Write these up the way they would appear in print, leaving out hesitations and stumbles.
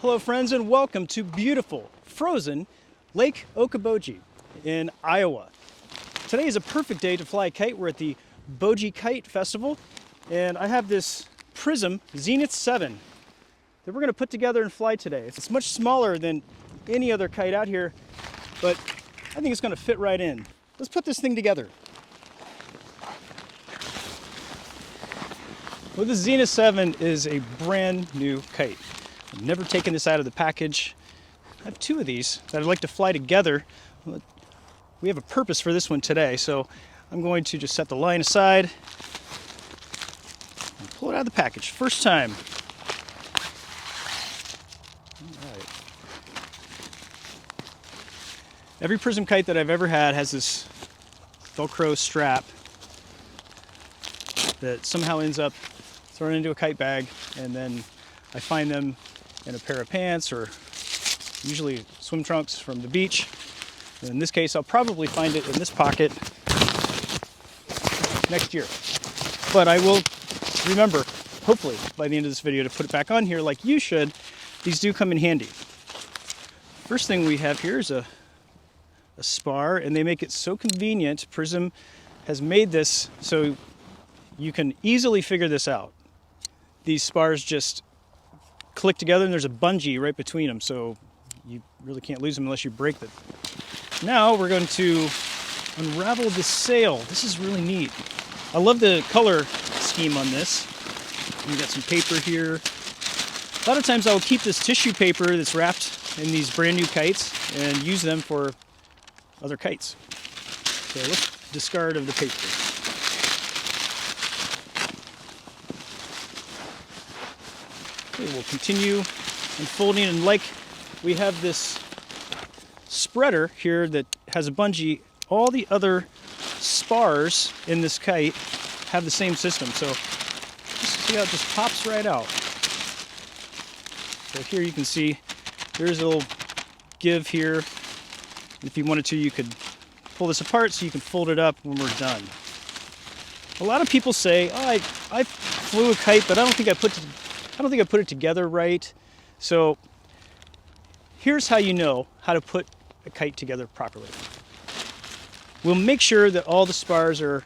Hello friends and welcome to beautiful, frozen Lake Okoboji in Iowa. Today is a perfect day to fly a kite. We're at the Boji Kite Festival and I have this Prism Zenith 7 that we're going to put together and fly today. It's much smaller than any other kite out here, but I think it's going to fit right in. Let's put this thing together. Well, the Zenith 7 is a brand new kite. I've never taken this out of the package. I have two of these that I'd like to fly together. We have a purpose for this one today, so I'm going to just set the line aside and pull it out of the package. First time. All right. Every Prism kite that I've ever had has this Velcro strap that somehow ends up thrown into a kite bag, and then I find them in a pair of pants or usually swim trunks from the beach. And in this case, I'll probably find it in this pocket next year. But I will remember, hopefully, by the end of this video to put it back on here like you should. These do come in handy. First thing we have here is a spar, and they make it so convenient. Prism has made this so you can easily figure this out. These spars just click together and there's a bungee right between them, so you really can't lose them unless you break them. Now we're going to unravel the sail. This is really neat. I love the color scheme on this. We got some paper here. A lot of times I will keep this tissue paper that's wrapped in these brand new kites and use them for other kites. So let's discard of the paper. Okay, we'll continue unfolding, and like we have this spreader here that has a bungee. All the other spars in this kite have the same system, so just see how it just pops right out. So here you can see there's a little give here. If you wanted to, you could pull this apart so you can fold it up when we're done. A lot of people say, oh, I flew a kite, but I don't think I put it together right. So here's how you know how to put a kite together properly. We'll make sure that all the spars are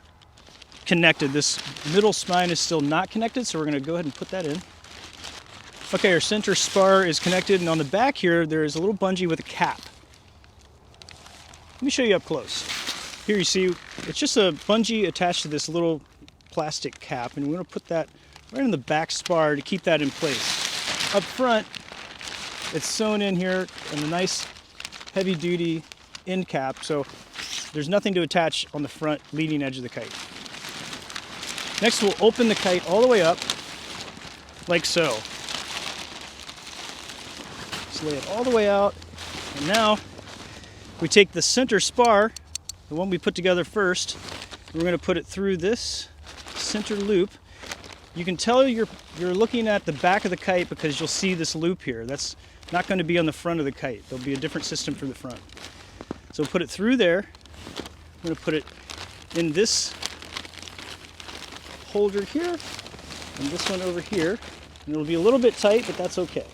connected. This middle spine is still not connected, so we're going to go ahead and put that in. Okay, our center spar is connected, and on the back here there is a little bungee with a cap. Let me show you up close. Here you see it's just a bungee attached to this little plastic cap, and we're going to put that right in the back spar to keep that in place. Up front, it's sewn in here in a nice heavy-duty end cap, so there's nothing to attach on the front leading edge of the kite. Next, we'll open the kite all the way up, like so. Just lay it all the way out, and now we take the center spar, the one we put together first, and we're going to put it through this center loop. You can tell you're looking at the back of the kite because you'll see this loop here. That's not going to be on the front of the kite. There'll be a different system for the front. So put it through there. I'm going to put it in this holder here and this one over here. And it'll be a little bit tight, but that's okay.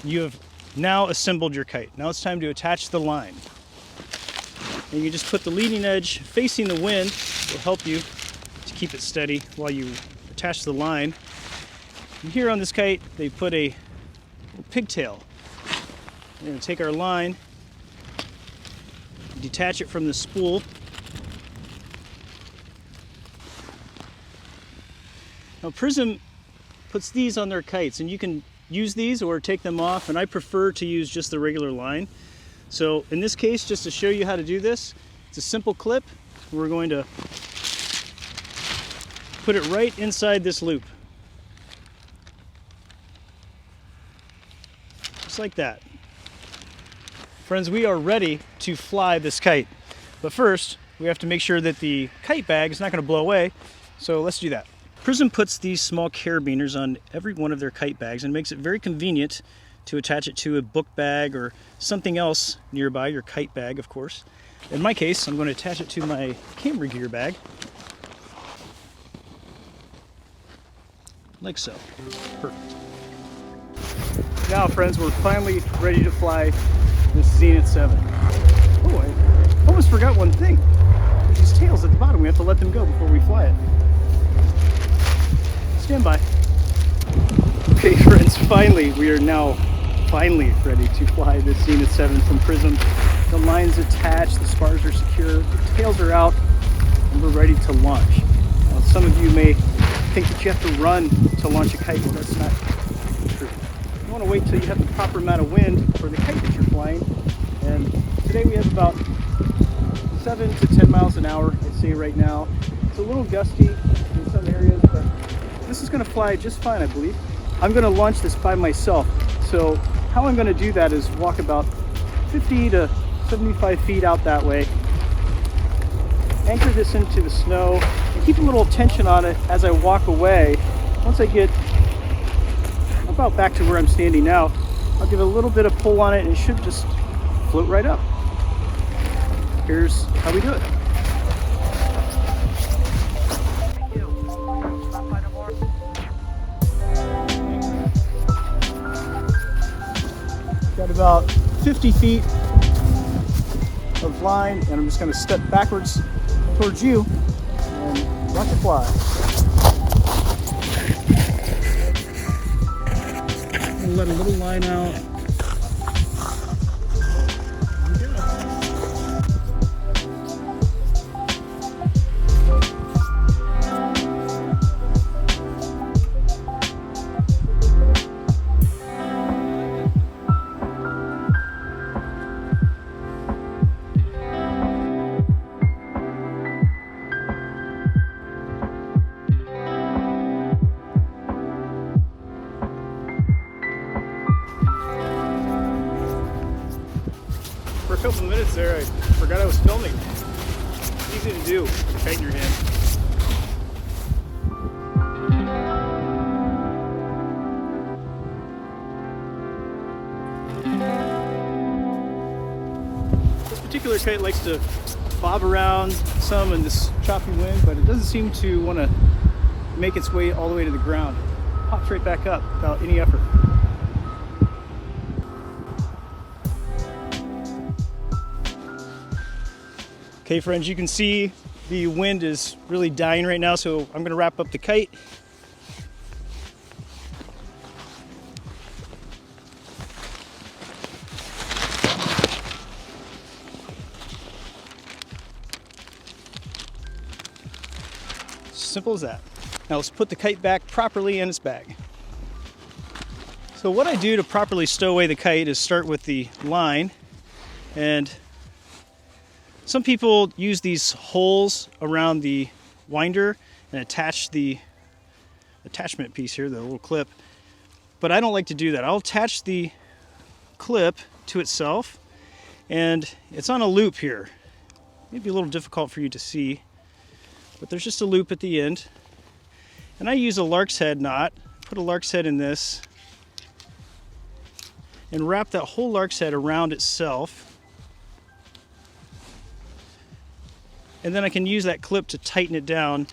You have now assembled your kite. Now it's time to attach the line. And you just put the leading edge facing the wind. It will help you to keep it steady while you attach the line. And here on this kite, they put a little pigtail. We're going to take our line, detach it from the spool. Now Prism puts these on their kites, and you can use these or take them off, and I prefer to use just the regular line. So in this case, just to show you how to do this, it's a simple clip. We're going to put it right inside this loop. Just like that. Friends, we are ready to fly this kite. But first, we have to make sure that the kite bag is not going to blow away. So let's do that. Prism puts these small carabiners on every one of their kite bags and makes it very convenient to attach it to a book bag or something else nearby, your kite bag, of course. In my case, I'm going to attach it to my camera gear bag. like so. Perfect. Now friends, we're finally ready to fly this Zenith 7. Oh, I almost forgot one thing. There's these tails at the bottom. We have to let them go before we fly it. Stand by. Okay friends, finally, we are now finally ready to fly this Zenith 7 from Prism. The line's attached, the spars are secure, the tails are out, and we're ready to launch. Now, some of you may think that you have to run to launch a kite, but that's not true. You want to wait till you have the proper amount of wind for the kite that you're flying. And today we have about 7 to 10 miles an hour, I'd say right now. It's a little gusty in some areas, but this is going to fly just fine, I believe. I'm going to launch this by myself. So how I'm going to do that is walk about 50 to 75 feet out that way, anchor this into the snow, and keep a little tension on it as I walk away. Once I get about back to where I'm standing now, I'll give a little bit of pull on it and it should just float right up. Here's how we do it. Got about 50 feet of line, and I'm just going to step backwards towards you and watch it fly. I'm going to let a little line out. For a couple of minutes there, I forgot I was filming. It's easy to do with a kite in your hand. This particular kite likes to bob around some in this choppy wind, but it doesn't seem to want to make its way all the way to the ground. It pops right back up without any effort. Okay friends, you can see the wind is really dying right now, so I'm going to wrap up the kite. Simple as that. Now let's put the kite back properly in its bag. So what I do to properly stow away the kite is start with the line, and some people use these holes around the winder and attach the attachment piece here, the little clip, but I don't like to do that. I'll attach the clip to itself, and it's on a loop here. Maybe a little difficult for you to see, but there's just a loop at the end. And I use a lark's head knot, put a lark's head in this, and wrap that whole lark's head around itself. And then I can use that clip to tighten it down,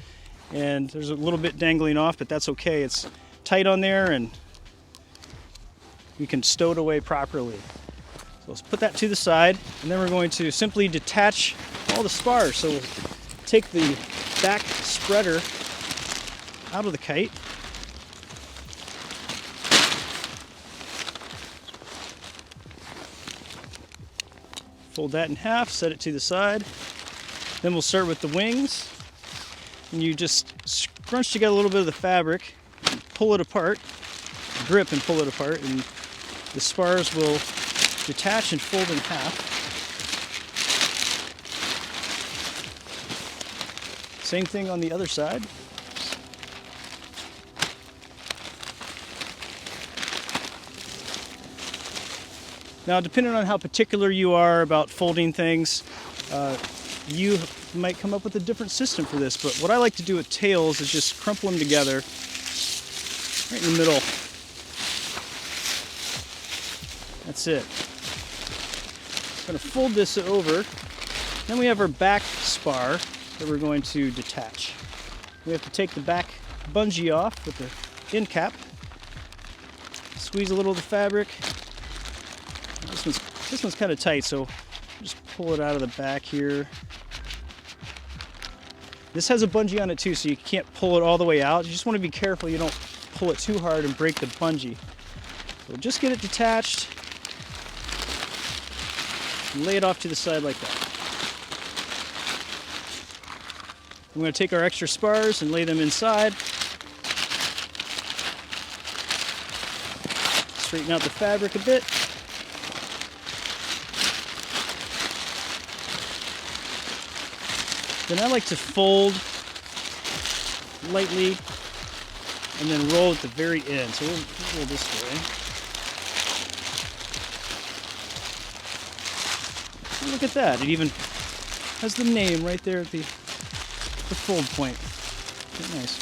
and there's a little bit dangling off, but that's okay. It's tight on there and you can stow it away properly. So let's put that to the side, and then we're going to simply detach all the spars. So we'll take the back spreader out of the kite. Fold that in half, set it to the side. Then we'll start with the wings, and you just scrunch together a little bit of the fabric, pull it apart, grip and pull it apart, and the spars will detach and fold in half. Same thing on the other side. Now, depending on how particular you are about folding things, you might come up with a different system for this, but what I like to do with tails is just crumple them together right in the middle. That's it. I'm going to fold this over. Then we have our back spar that we're going to detach. We have to take the back bungee off with the end cap. Squeeze a little of the fabric. This one's kind of tight, so just pull it out of the back here. This has a bungee on it too, so you can't pull it all the way out. You just want to be careful you don't pull it too hard and break the bungee. So just get it detached and lay it off to the side like that. I'm going to take our extra spars and lay them inside. Straighten out the fabric a bit. Then I like to fold lightly and then roll at the very end. So we'll roll this way. And look at that. It even has the name right there at the fold point. Very nice.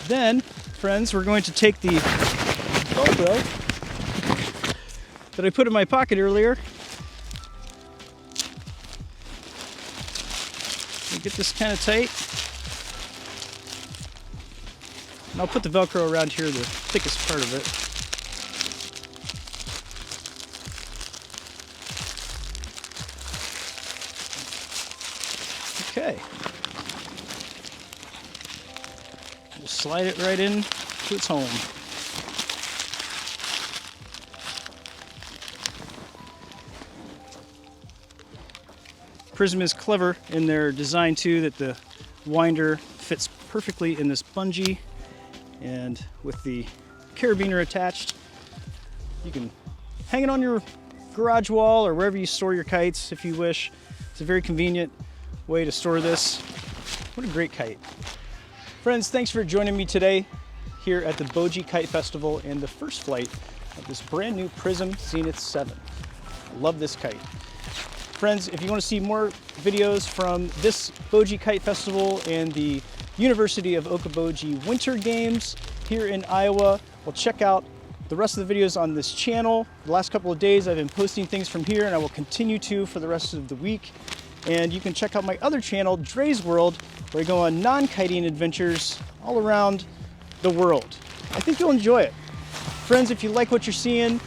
Then, friends, we're going to take the Velcro that I put in my pocket earlier. Get this kind of tight. And I'll put the Velcro around here, the thickest part of it. Okay. We'll slide it right in to its home. Prism is clever in their design too, that the winder fits perfectly in this bungee, and with the carabiner attached, you can hang it on your garage wall or wherever you store your kites if you wish. It's a very convenient way to store this. What a great kite. Friends, thanks for joining me today here at the Boji Kite Festival and the first flight of this brand new Prism Zenith 7. I love this kite. Friends, if you want to see more videos from this Boji Kite Festival and the University of Okoboji Winter Games here in Iowa, well, check out the rest of the videos on this channel. The last couple of days I've been posting things from here, and I will continue to for the rest of the week. And you can check out my other channel, Dre's World, where I go on non-kiting adventures all around the world. I think you'll enjoy it. Friends, if you like what you're seeing,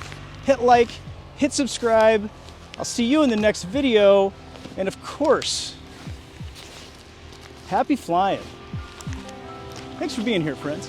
hit like, hit subscribe. I'll see you in the next video, and of course, happy flying. Thanks for being here, friends.